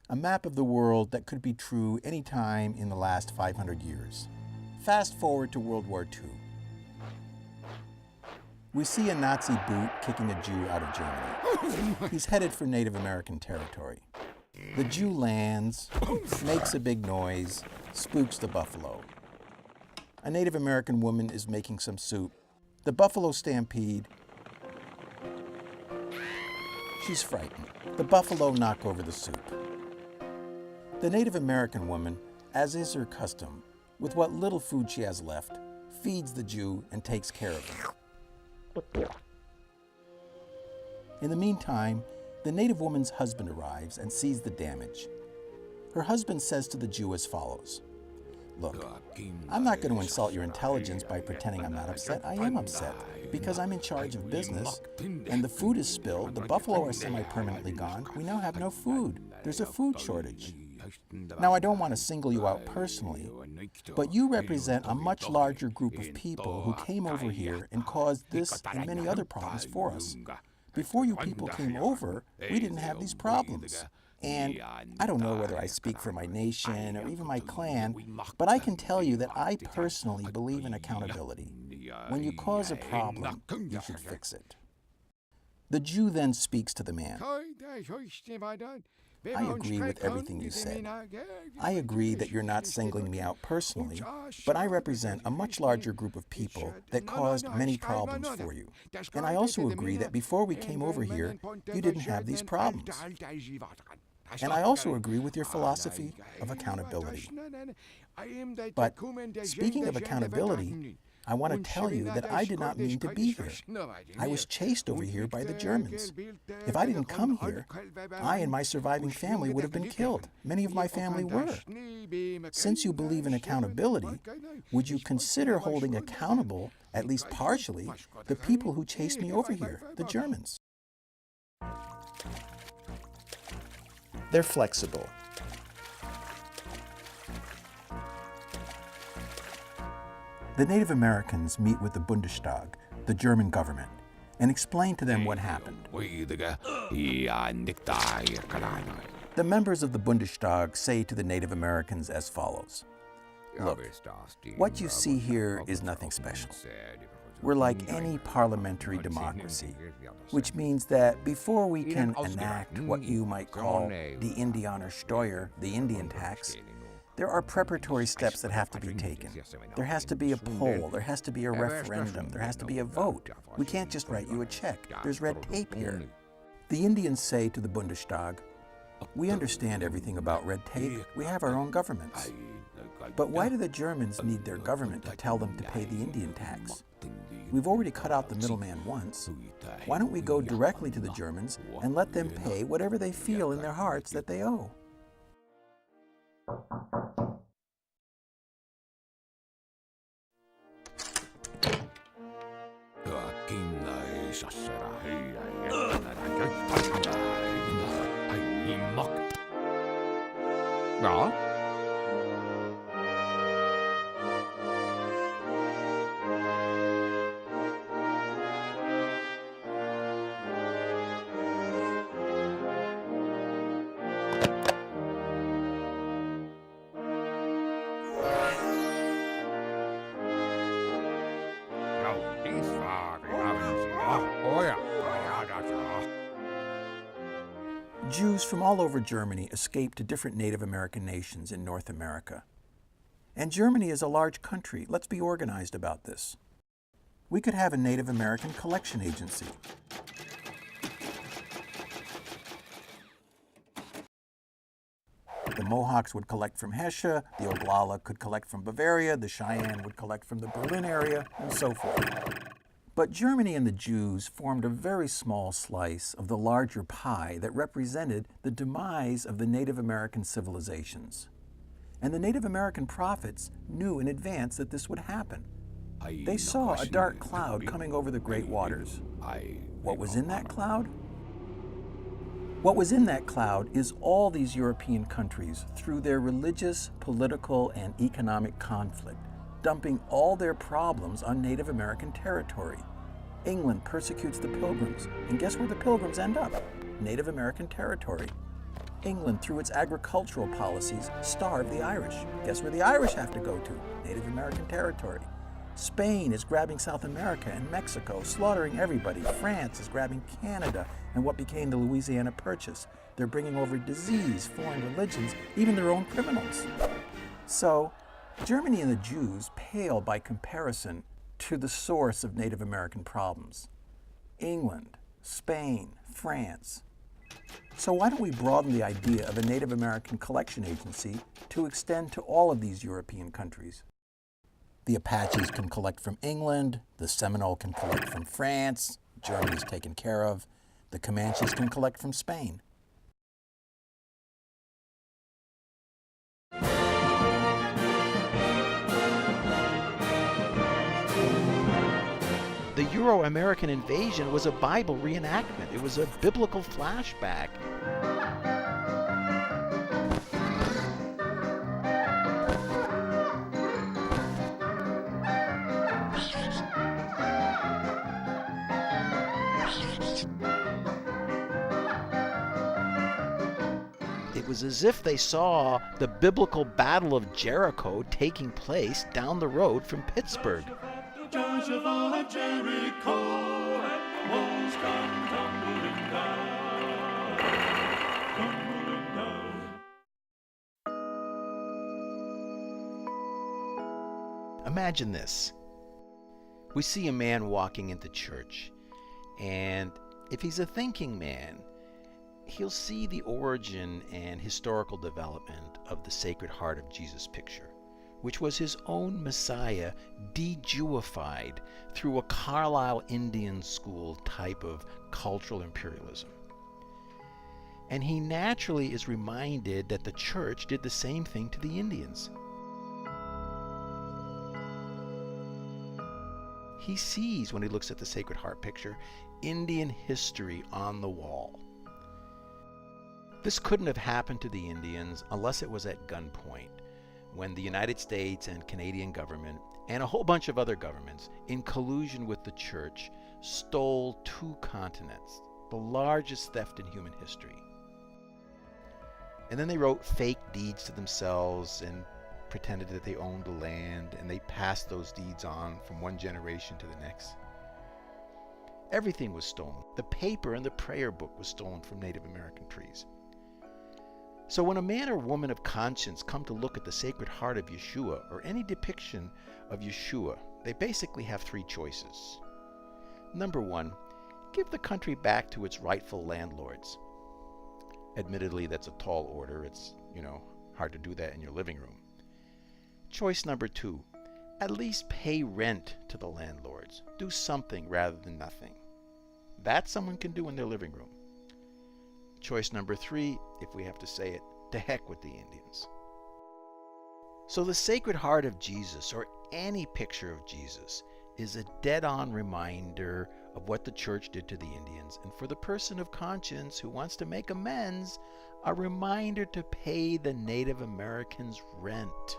a map of the world that could be true any time in the last 500 years. Fast forward to World War II. We see a Nazi boot kicking a Jew out of Germany. He's headed for Native American territory. The Jew lands, makes a big noise, spooks the buffalo. A Native American woman is making some soup. The buffalo stampede. She's frightened. The buffalo knock over the soup. The Native American woman, as is her custom, with what little food she has left, feeds the Jew and takes care of him. In the meantime, the Native woman's husband arrives and sees the damage. Her husband says to the Jew as follows, "Look, I'm not going to insult your intelligence by pretending I'm not upset. I am upset because I'm in charge of business and the food is spilled, the buffalo are semi-permanently gone, we now have no food. There's a food shortage. Now, I don't want to single you out personally, but you represent a much larger group of people who came over here and caused this and many other problems for us. Before you people came over, we didn't have these problems. And I don't know whether I speak for my nation or even my clan, but I can tell you that I personally believe in accountability. When you cause a problem, you should fix it." The Jew then speaks to the man. "I agree with everything you said. I agree that you're not singling me out personally, but I represent a much larger group of people that caused many problems for you. And I also agree that before we came over here, you didn't have these problems. And I also agree with your philosophy of accountability. But speaking of accountability, I want to tell you that I did not mean to be here. I was chased over here by the Germans. If I didn't come here, I and my surviving family would have been killed. Many of my family were. Since you believe in accountability, would you consider holding accountable, at least partially, the people who chased me over here, the Germans?" They're flexible. The Native Americans meet with the Bundestag, the German government, and explain to them what happened. The members of the Bundestag say to the Native Americans as follows, "Look, what you see here is nothing special. We're like any parliamentary democracy, which means that before we can enact what you might call the Indianersteuer, the Indian tax, there are preparatory steps that have to be taken. There has to be a poll, there has to be a referendum, there has to be a vote. We can't just write you a check. There's red tape here." The Indians say to the Bundestag, "We understand everything about red tape. We have our own governments. But why do the Germans need their government to tell them to pay the Indian tax? We've already cut out the middleman once. Why don't we go directly to the Germans and let them pay whatever they feel in their hearts that they owe?" Jews from all over Germany escaped to different Native American nations in North America. And Germany is a large country. Let's be organized about this. We could have a Native American collection agency. The Mohawks would collect from Hesse, the Oglala could collect from Bavaria, the Cheyenne would collect from the Berlin area, and so forth. But Germany and the Jews formed a very small slice of the larger pie that represented the demise of the Native American civilizations. And the Native American prophets knew in advance that this would happen. They saw a dark cloud coming over the great waters. What was in that cloud? What was in that cloud is all these European countries, through their religious, political, and economic conflict, dumping all their problems on Native American territory. England persecutes the Pilgrims, and guess where the Pilgrims end up? Native American territory. England, through its agricultural policies, starved the Irish. Guess where the Irish have to go to? Native American territory. Spain is grabbing South America and Mexico, slaughtering everybody. France is grabbing Canada and what became the Louisiana Purchase. They're bringing over disease, foreign religions, even their own criminals. So, Germany and the Jews pale by comparison to the source of Native American problems. England, Spain, France. So why don't we broaden the idea of a Native American collection agency to extend to all of these European countries? The Apaches can collect from England, the Seminole can collect from France, Germany's taken care of, the Comanches can collect from Spain. The Euro-American invasion was a Bible reenactment. It was a biblical flashback. It was as if they saw the biblical Battle of Jericho taking place down the road from Pittsburgh. Joshua of Jericho, walls come tumbling down, tumbling down. Imagine this. We see a man walking into church, and if he's a thinking man, he'll see the origin and historical development of the Sacred Heart of Jesus picture, which was his own Messiah de-Jewified through a Carlisle Indian school type of cultural imperialism. And he naturally is reminded that the church did the same thing to the Indians. He sees, when he looks at the Sacred Heart picture, Indian history on the wall. This couldn't have happened to the Indians unless it was at gunpoint, when the United States and Canadian government and a whole bunch of other governments, in collusion with the church, stole 2 continents, the largest theft in human history. And then they wrote fake deeds to themselves and pretended that they owned the land, and they passed those deeds on from one generation to the next. Everything was stolen. The paper and the prayer book was stolen from Native American trees. So when a man or woman of conscience come to look at the Sacred Heart of Yeshua or any depiction of Yeshua, they basically have 3 choices. Number 1, give the country back to its rightful landlords. Admittedly, that's a tall order. It's, hard to do that in your living room. Choice number 2, at least pay rent to the landlords. Do something rather than nothing. That someone can do in their living room. Choice number 3, if we have to say it, to heck with the Indians. So the Sacred Heart of Jesus, or any picture of Jesus, is a dead-on reminder of what the church did to the Indians, and for the person of conscience who wants to make amends, a reminder to pay the Native Americans rent.